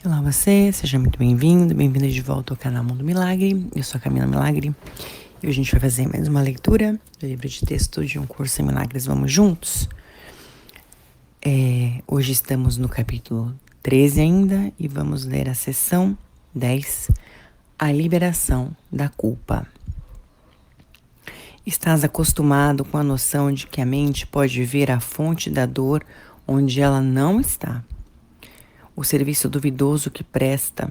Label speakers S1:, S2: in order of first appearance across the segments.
S1: Olá você, seja muito bem-vindo, bem-vinda de volta ao canal Mundo Milagre. Eu sou a Camila Milagre e hoje a gente vai fazer mais uma leitura do livro de texto de Um Curso em Milagres. Vamos juntos? Hoje estamos no capítulo 13 ainda e vamos ler a seção 10, A Liberação da Culpa. Estás acostumado com a noção de que a mente pode ver a fonte da dor onde ela não está. O serviço duvidoso que presta.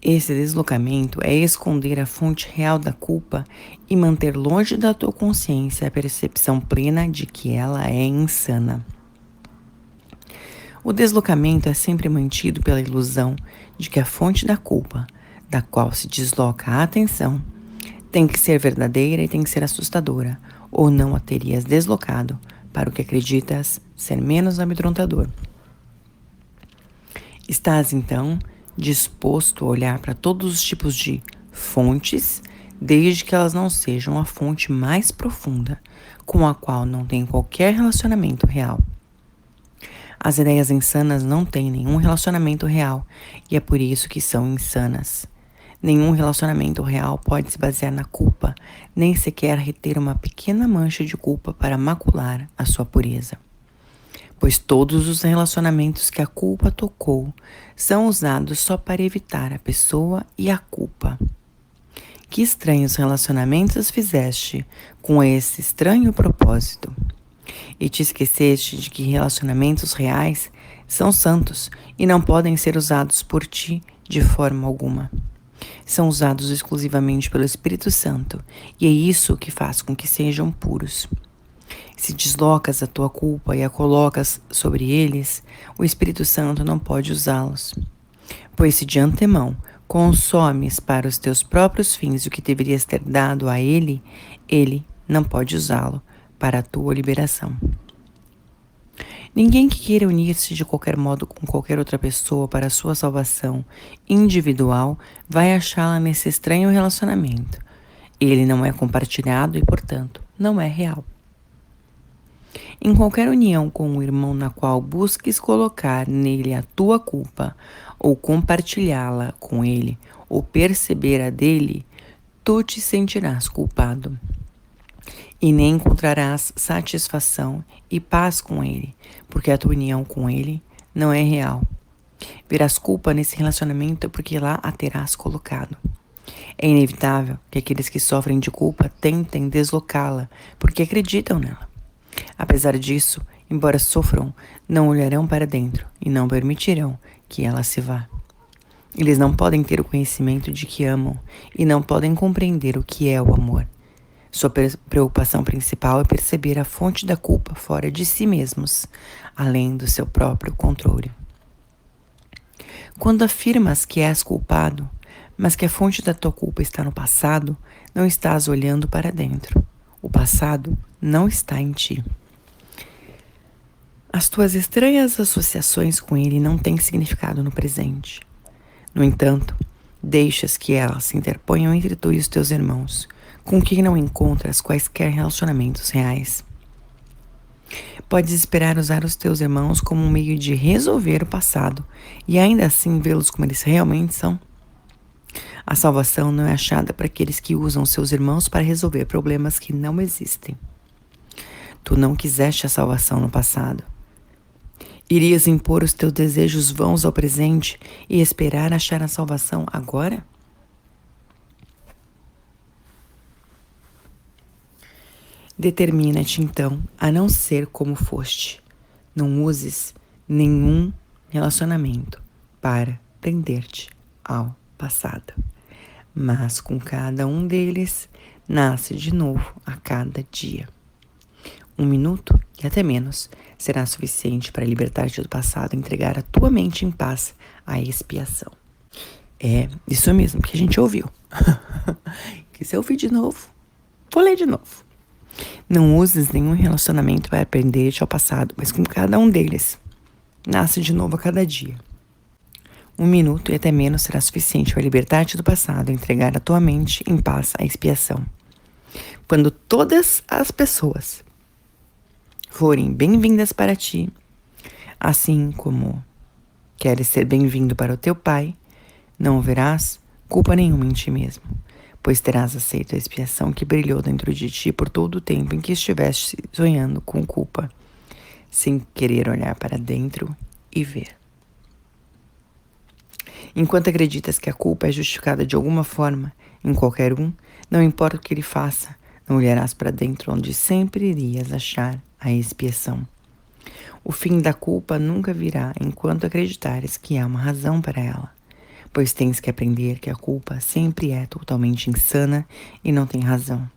S1: Esse deslocamento é esconder a fonte real da culpa e manter longe da tua consciência a percepção plena de que ela é insana. O deslocamento é sempre mantido pela ilusão de que a fonte da culpa, da qual se desloca a atenção, tem que ser verdadeira e tem que ser assustadora, ou não a terias deslocado para o que acreditas ser menos amedrontador. Estás, então, disposto a olhar para todos os tipos de fontes, desde que elas não sejam a fonte mais profunda, com a qual não tem qualquer relacionamento real. As ideias insanas não têm nenhum relacionamento real, e é por isso que são insanas. Nenhum relacionamento real pode se basear na culpa, nem sequer reter uma pequena mancha de culpa para macular a sua pureza. Pois todos os relacionamentos que a culpa tocou são usados só para evitar a pessoa e a culpa. Que estranhos relacionamentos fizeste com esse estranho propósito? E te esqueceste de que relacionamentos reais são santos e não podem ser usados por ti de forma alguma. São usados exclusivamente pelo Espírito Santo, e é isso que faz com que sejam puros. Se deslocas a tua culpa e a colocas sobre eles, o Espírito Santo não pode usá-los. Pois se de antemão consomes para os teus próprios fins o que deverias ter dado a ele, ele não pode usá-lo para a tua liberação. Ninguém que queira unir-se de qualquer modo com qualquer outra pessoa para a sua salvação individual vai achá-la nesse estranho relacionamento. Ele não é compartilhado e, portanto, não é real. Em qualquer união com um irmão na qual busques colocar nele a tua culpa, ou compartilhá-la com ele, ou perceber a dele, tu te sentirás culpado. E nem encontrarás satisfação e paz com ele, porque a tua união com ele não é real. Verás culpa nesse relacionamento porque lá a terás colocado. É inevitável que aqueles que sofrem de culpa tentem deslocá-la, porque acreditam nela. Apesar disso, embora sofram, não olharão para dentro e não permitirão que ela se vá. Eles não podem ter o conhecimento de que amam e não podem compreender o que é o amor. Sua preocupação principal é perceber a fonte da culpa fora de si mesmos, além do seu próprio controle. Quando afirmas que és culpado, mas que a fonte da tua culpa está no passado, não estás olhando para dentro. O passado não está em ti. As tuas estranhas associações com ele não têm significado no presente. No entanto, deixas que elas se interponham entre tu e os teus irmãos, com quem não encontras quaisquer relacionamentos reais. Podes esperar usar os teus irmãos como um meio de resolver o passado e ainda assim vê-los como eles realmente são. A salvação não é achada para aqueles que usam seus irmãos para resolver problemas que não existem. Tu não quiseste a salvação no passado. Irias impor os teus desejos vãos ao presente e esperar achar a salvação agora? Determina-te então a não ser como foste. Não uses nenhum relacionamento para prender-te ao passado. Mas com cada um deles, nasce de novo a cada dia. 1 minuto, e até menos, será suficiente para libertar-te do passado e entregar a tua mente em paz à expiação. É isso mesmo que a gente ouviu. Que se eu ouvir de novo, vou ler de novo. Não uses nenhum relacionamento para prender-te ao passado, mas com cada um deles, nasce de novo a cada dia. 1 minuto e até menos será suficiente para libertar-te do passado e entregar a tua mente em paz à expiação. Quando todas as pessoas forem bem-vindas para ti, assim como Queres ser bem-vindo para o teu Pai? Não verás culpa nenhuma em ti mesmo, pois terás aceito a expiação que brilhou dentro de ti por todo o tempo em que estiveste sonhando com culpa, sem querer olhar para dentro e ver. Enquanto acreditas que a culpa é justificada de alguma forma em qualquer um, não importa o que ele faça, não olharás para dentro onde sempre irias achar a expiação. O fim da culpa nunca virá enquanto acreditares que há uma razão para ela, pois tens que aprender que a culpa sempre é totalmente insana e não tem razão.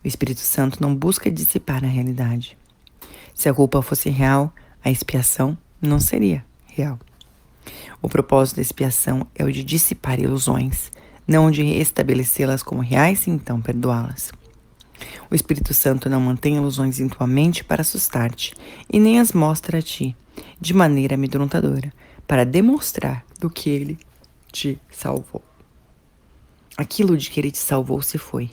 S1: O Espírito Santo não busca dissipar a realidade. Se a culpa fosse real, a expiação não seria real. O propósito da expiação é o de dissipar ilusões, não de estabelecê-las como reais e então perdoá-las. O Espírito Santo não mantém ilusões em tua mente para assustar-te e nem as mostra a ti de maneira amedrontadora para demonstrar do que ele te salvou. Aquilo de que ele te salvou se foi.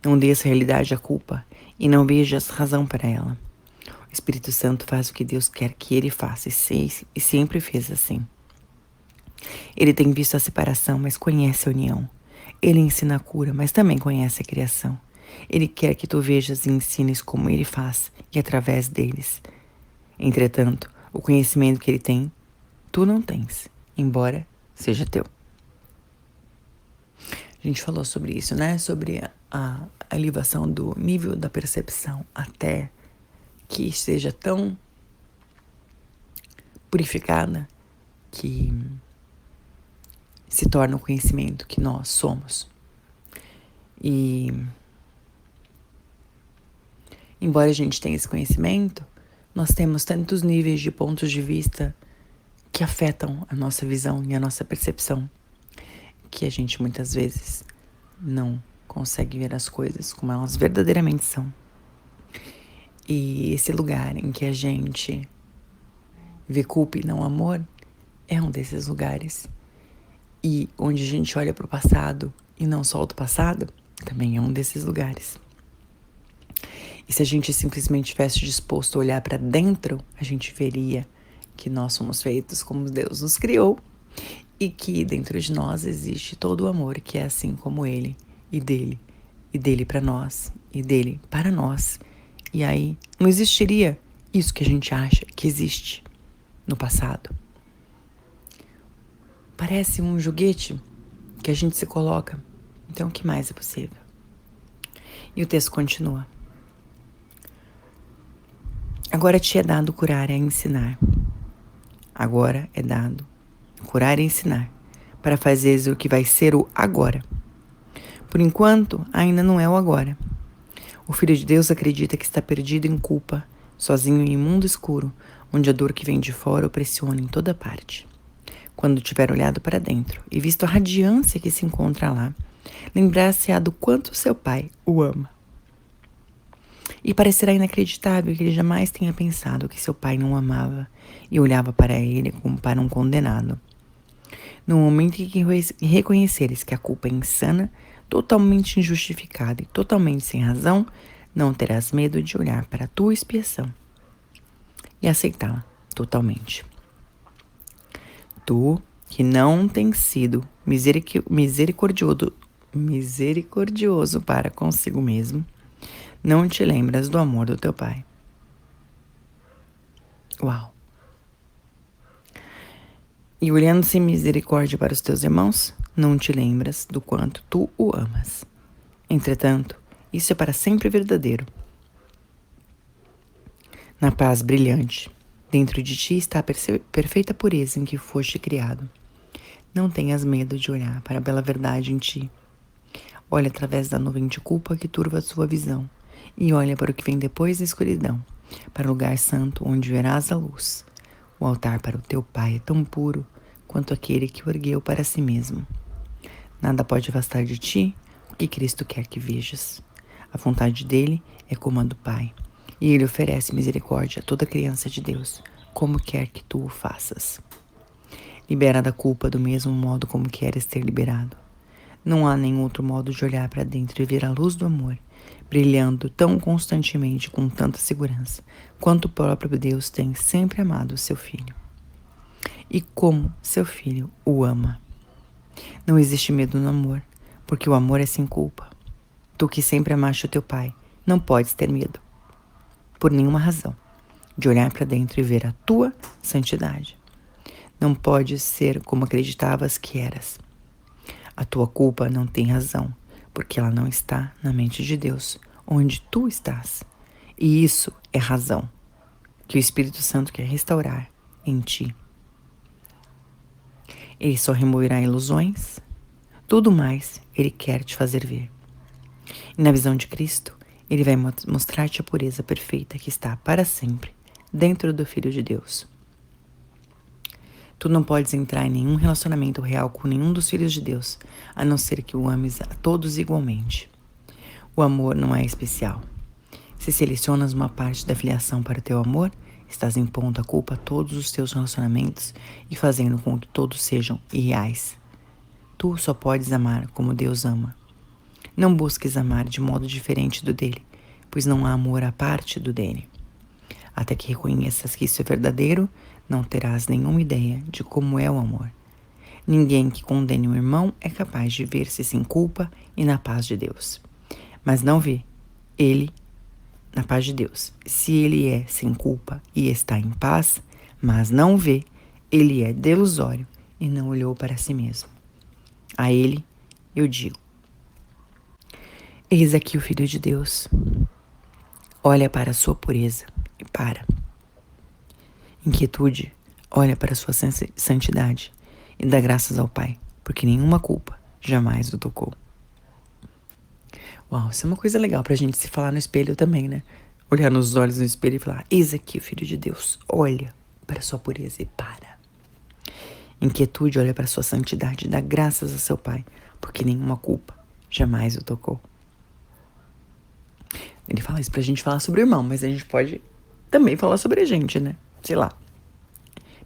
S1: Não dês realidade à culpa e não vejas razão para ela. O Espírito Santo faz o que Deus quer que ele faça e sempre fez assim. Ele tem visto a separação, mas conhece a união. Ele ensina a cura, mas também conhece a criação. Ele quer que tu vejas e ensines como ele faz e através deles. Entretanto, o conhecimento que ele tem, tu não tens, embora seja teu. A gente falou sobre isso, né? Sobre a elevação do nível da percepção até que seja tão purificada que se torna o conhecimento que nós somos. E embora a gente tenha esse conhecimento, nós temos tantos níveis de pontos de vista que afetam a nossa visão e a nossa percepção, que a gente muitas vezes não consegue ver as coisas como elas verdadeiramente são. E esse lugar em que a gente vê culpa e não amor é um desses lugares. E onde a gente olha para o passado e não solta o passado, também é um desses lugares. E se a gente simplesmente estivesse disposto a olhar para dentro, a gente veria que nós somos feitos como Deus nos criou e que dentro de nós existe todo o amor que é assim como Ele e dele para nós, e dele para nós. E aí não existiria isso que a gente acha que existe no passado. Parece um joguete que a gente se coloca. Então, o que mais é possível? E o texto continua. Agora te é dado curar e ensinar. Agora é dado curar e ensinar, para fazeres o que vai ser o agora. Por enquanto, ainda não é o agora. O Filho de Deus acredita que está perdido em culpa, sozinho em um mundo escuro, onde a dor que vem de fora o pressiona em toda parte. Quando tiver olhado para dentro e visto a radiância que se encontra lá, lembrar-se-á do quanto seu pai o ama. E parecerá inacreditável que ele jamais tenha pensado que seu pai não o amava e olhava para ele como para um condenado. No momento em que reconheceres que a culpa é insana, totalmente injustificada e totalmente sem razão, não terás medo de olhar para a tua expiação e aceitá-la totalmente. Tu, que não tens sido misericordioso para consigo mesmo, não te lembras do amor do teu pai. Uau! E olhando sem misericórdia para os teus irmãos, não te lembras do quanto tu o amas. Entretanto, isso é para sempre verdadeiro. Na paz brilhante, dentro de ti está a perfeita pureza em que foste criado. Não tenhas medo de olhar para a bela verdade em ti. Olha através da nuvem de culpa que turva a sua visão e olha para o que vem depois da escuridão, para o lugar santo onde verás a luz. O altar para o teu Pai é tão puro quanto aquele que o ergueu para si mesmo. Nada pode afastar de ti o que Cristo quer que vejas. A vontade dele é como a do Pai, e ele oferece misericórdia a toda criança de Deus, como quer que tu o faças. Libera da culpa do mesmo modo como queres ser liberado. Não há nenhum outro modo de olhar para dentro e ver a luz do amor, brilhando tão constantemente com tanta segurança, quanto o próprio Deus tem sempre amado o seu Filho. e como seu filho o ama. Não existe medo no amor, porque o amor é sem culpa. Tu que sempre amaste o teu pai, não podes ter medo, por nenhuma razão, de olhar para dentro e ver a tua santidade. Não podes ser como acreditavas que eras. A tua culpa não tem razão, porque ela não está na mente de Deus, onde tu estás. E isso é razão que o Espírito Santo quer restaurar em ti. Ele só removerá ilusões, tudo mais ele quer te fazer ver. E na visão de Cristo, ele vai mostrar-te a pureza perfeita que está para sempre dentro do Filho de Deus. Tu não podes entrar em nenhum relacionamento real com nenhum dos filhos de Deus, a não ser que o ames a todos igualmente. O amor não é especial. Se selecionas uma parte da filiação para o teu amor, estás impondo a culpa a todos os teus relacionamentos e fazendo com que todos sejam irreais. Tu só podes amar como Deus ama. Não busques amar de modo diferente do dele, pois não há amor à parte do dele. Até que reconheças que isso é verdadeiro, não terás nenhuma ideia de como é o amor. Ninguém que condene um irmão é capaz de ver-se sem culpa e na paz de Deus. Mas não vê ele na paz de Deus. Se ele é sem culpa e está em paz, mas não vê, ele é delusório e não olhou para si mesmo. A ele eu digo: eis aqui o Filho de Deus. Olha para a sua pureza e para. Inquietude, olha para a sua santidade e dá graças ao Pai, porque nenhuma culpa jamais o tocou. Uau, isso é uma coisa legal pra gente se falar no espelho também, né? Olhar nos olhos no espelho e falar: eis aqui o Filho de Deus, olha para a sua pureza e para. Inquietude, olha para a sua santidade e dá graças a seu Pai, porque nenhuma culpa jamais o tocou. Ele fala isso pra gente falar sobre o irmão, mas a gente pode também falar sobre a gente, né? Sei lá.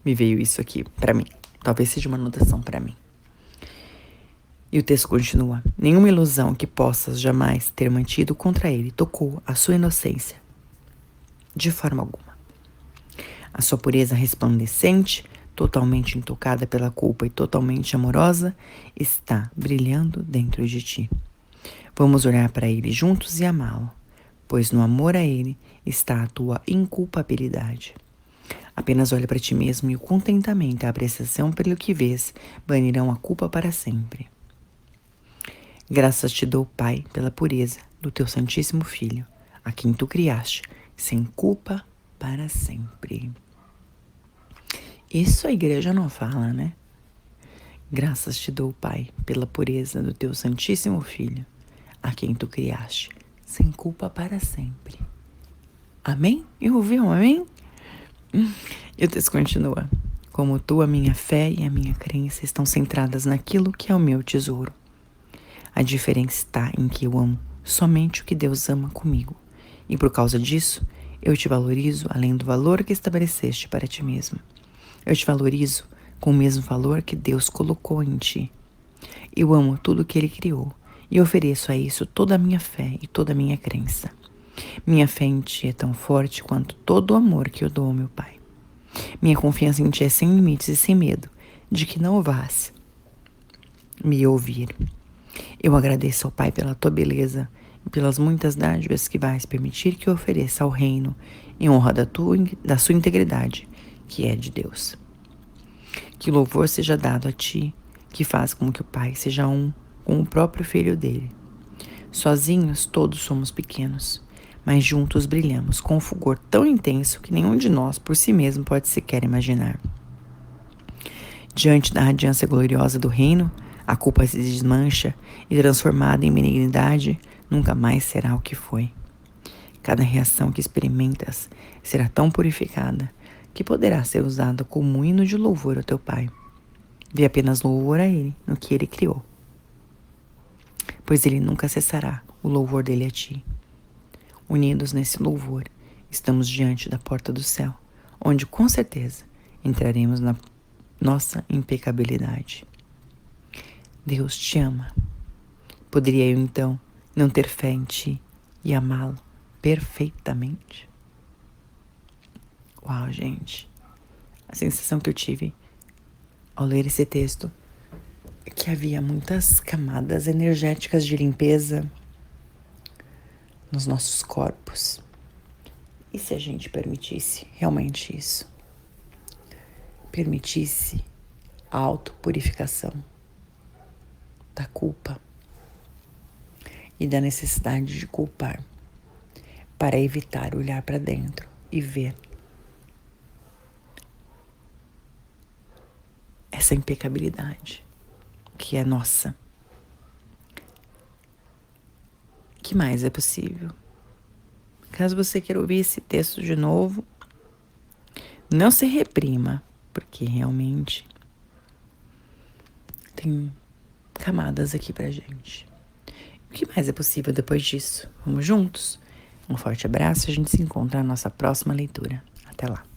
S1: Me veio isso aqui pra mim. Talvez seja uma anotação pra mim. E o texto continua: nenhuma ilusão que possas jamais ter mantido contra ele tocou a sua inocência. De forma alguma. A sua pureza resplandecente, totalmente intocada pela culpa e totalmente amorosa, está brilhando dentro de ti. Vamos olhar para ele juntos e amá-lo, pois no amor a ele está a tua inculpabilidade. Apenas olha para ti mesmo e o contentamento e a apreciação pelo que vês banirão a culpa para sempre. Graças te dou, Pai, pela pureza do teu Santíssimo Filho, a quem tu criaste, sem culpa para sempre. Isso a igreja não fala, né? Graças te dou, Pai, pela pureza do teu Santíssimo Filho, a quem tu criaste, sem culpa para sempre. Amém? Eu ouvi um amém? E o texto continua: como tu, a minha fé e a minha crença estão centradas naquilo que é o meu tesouro. A diferença está em que eu amo somente o que Deus ama comigo, e por causa disso, eu te valorizo além do valor que estabeleceste para ti mesmo. Eu te valorizo com o mesmo valor que Deus colocou em ti. Eu amo tudo que Ele criou e ofereço a isso toda a minha fé e toda a minha crença. Minha fé em ti é tão forte quanto todo o amor que eu dou ao meu Pai. Minha confiança em ti é sem limites e sem medo de que não vás me ouvir. Eu agradeço ao Pai pela tua beleza e pelas muitas dádivas que vais permitir que eu ofereça ao reino em honra da sua integridade, que é de Deus. Que louvor seja dado a ti, que faz com que o Pai seja um com o próprio Filho dele. Sozinhos todos somos pequenos, mas juntos brilhamos com um fulgor tão intenso que nenhum de nós por si mesmo pode sequer imaginar. Diante da radiância gloriosa do reino, a culpa se desmancha e, transformada em benignidade, nunca mais será o que foi. Cada reação que experimentas será tão purificada que poderá ser usada como um hino de louvor ao teu Pai. Dê apenas louvor a Ele no que Ele criou, pois Ele nunca cessará o louvor dele a ti. Unidos nesse louvor, estamos diante da porta do céu, onde com certeza entraremos na nossa impecabilidade. Deus te ama. Poderia eu então não ter fé em ti e amá-lo perfeitamente? Uau, gente. A sensação que eu tive ao ler esse texto, que havia muitas camadas energéticas de limpeza nos nossos corpos. E se a gente permitisse realmente isso? Permitisse a autopurificação da culpa e da necessidade de culpar, para evitar olhar para dentro e ver essa impecabilidade que é nossa. O que mais é possível? Caso você queira ouvir esse texto de novo, não se reprima, porque realmente tem camadas aqui pra gente. O que mais é possível depois disso? Vamos juntos? Um forte abraço e a gente se encontra na nossa próxima leitura. Até lá!